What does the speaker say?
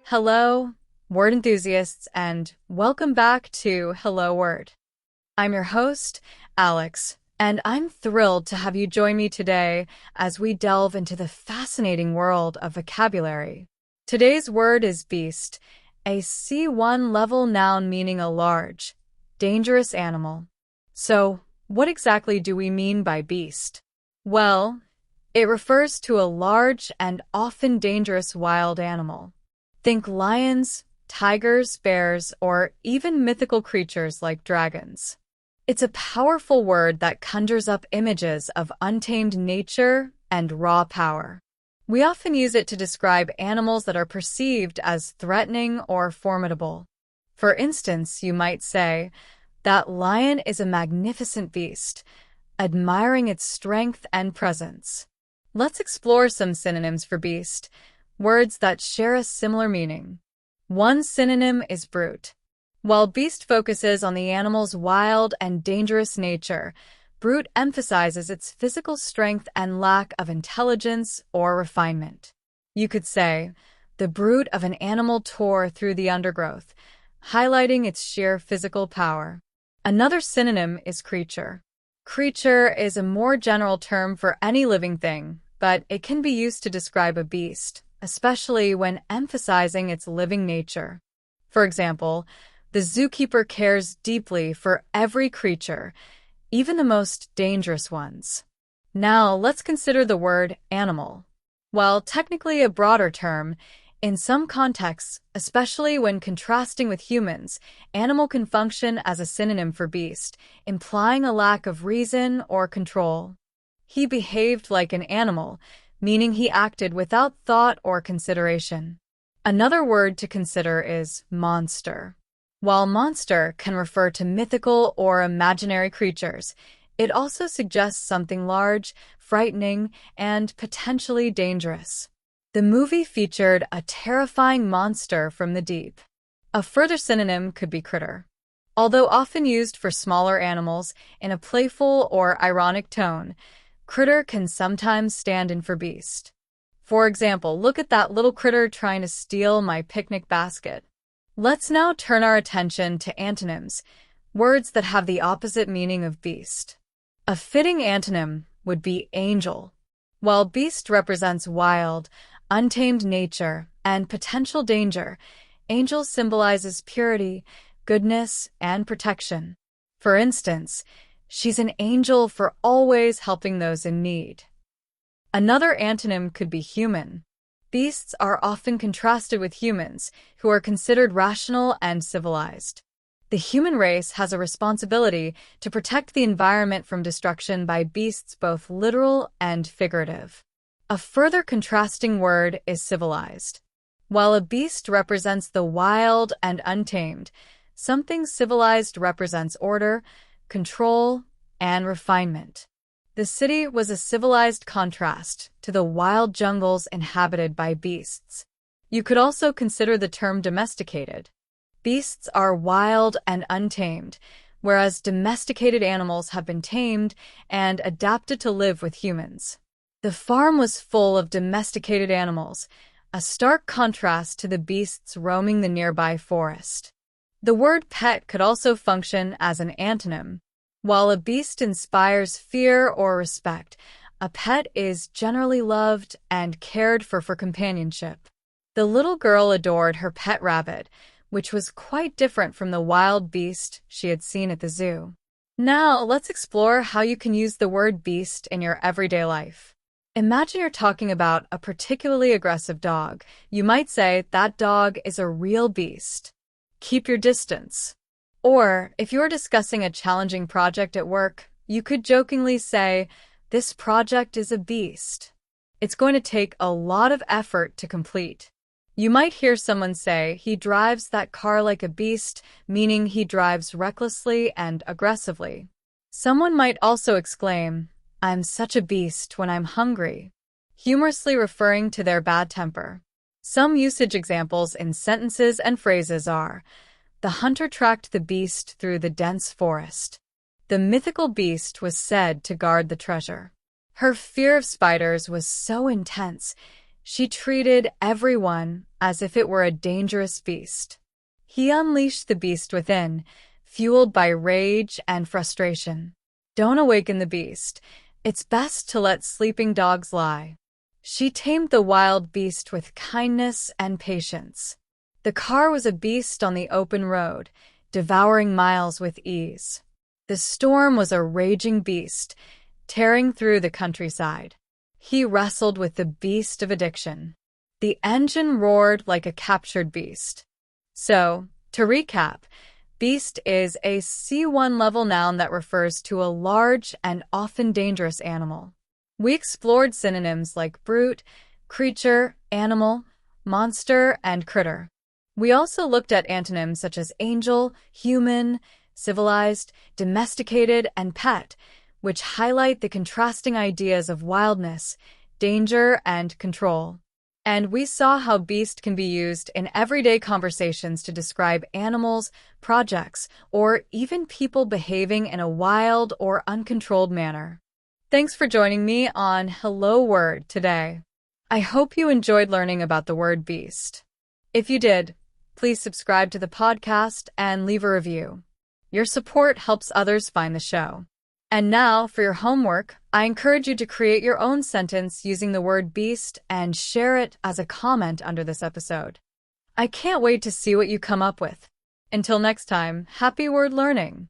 Hello, word enthusiasts, and welcome back to Hello Word. I'm your host, Alex, and I'm thrilled to have you join me today as we delve into the fascinating world of vocabulary. Today's word is beast, a C1 level noun meaning a large, dangerous animal. So, what exactly do we mean by beast? Well, it refers to a large and often dangerous wild animal. Think lions, tigers, bears, or even mythical creatures like dragons. It's a powerful word that conjures up images of untamed nature and raw power. We often use it to describe animals that are perceived as threatening or formidable. For instance, you might say, "That lion is a magnificent beast," admiring its strength and presence. Let's explore some synonyms for beast, words that share a similar meaning. One synonym is brute. While beast focuses on the animal's wild and dangerous nature, brute emphasizes its physical strength and lack of intelligence or refinement. You could say, "The brute of an animal tore through the undergrowth," highlighting its sheer physical power. Another synonym is creature. Creature is a more general term for any living thing, but it can be used to describe a beast, especially when emphasizing its living nature. For example, the zookeeper cares deeply for every creature, even the most dangerous ones. Now, let's consider the word animal. While technically a broader term, in some contexts, especially when contrasting with humans, animal can function as a synonym for beast, implying a lack of reason or control. He behaved like an animal, meaning he acted without thought or consideration. Another word to consider is monster. While monster can refer to mythical or imaginary creatures, it also suggests something large, frightening, and potentially dangerous. The movie featured a terrifying monster from the deep. A further synonym could be critter. Although often used for smaller animals in a playful or ironic tone, critter can sometimes stand in for beast. For example, "Look at that little critter trying to steal my picnic basket." Let's now turn our attention to antonyms, words that have the opposite meaning of beast. A fitting antonym would be angel. While beast represents wild, untamed nature and potential danger, angel symbolizes purity, goodness, and protection. For instance, "She's an angel for always helping those in need." Another antonym could be human. Beasts are often contrasted with humans, who are considered rational and civilized. The human race has a responsibility to protect the environment from destruction by beasts both literal and figurative. A further contrasting word is civilized. While a beast represents the wild and untamed, something civilized represents order, control, and refinement. The city was a civilized contrast to the wild jungles inhabited by beasts. You could also consider the term domesticated. Beasts are wild and untamed, whereas domesticated animals have been tamed and adapted to live with humans. The farm was full of domesticated animals, a stark contrast to the beasts roaming the nearby forest. The word pet could also function as an antonym. While a beast inspires fear or respect, a pet is generally loved and cared for companionship. The little girl adored her pet rabbit, which was quite different from the wild beast she had seen at the zoo. Now, let's explore how you can use the word beast in your everyday life. Imagine you're talking about a particularly aggressive dog. You might say, "That dog is a real beast. Keep your distance." Or, if you're discussing a challenging project at work, you could jokingly say, "This project is a beast. It's going to take a lot of effort to complete." You might hear someone say, "He drives that car like a beast," meaning he drives recklessly and aggressively. Someone might also exclaim, "I'm such a beast when I'm hungry," humorously referring to their bad temper. Some usage examples in sentences and phrases are, "The hunter tracked the beast through the dense forest." The mythical beast was said to guard the treasure. "Her fear of spiders was so intense, She treated everyone as if it were a dangerous beast. He unleashed the beast within, fueled by rage and frustration. Don't awaken the beast. It's best to let sleeping dogs lie. She tamed the wild beast with kindness and patience. The car was a beast on the open road, devouring miles with ease. The storm was a raging beast, tearing through the countryside. He wrestled with the beast of addiction. The engine roared like a captured beast. So, to recap, beast is a C1 level noun that refers to a large and often dangerous animal. We explored synonyms like brute, creature, animal, monster, and critter. We also looked at antonyms such as angel, human, civilized, domesticated, and pet, which highlight the contrasting ideas of wildness, danger, and control. And we saw how beast can be used in everyday conversations to describe animals, projects, or even people behaving in a wild or uncontrolled manner. Thanks for joining me on Hello Word today. I hope you enjoyed learning about the word beast. If you did, please subscribe to the podcast and leave a review. Your support helps others find the show. And now, for your homework, I encourage you to create your own sentence using the word beast and share it as a comment under this episode. I can't wait to see what you come up with. Until next time, happy word learning!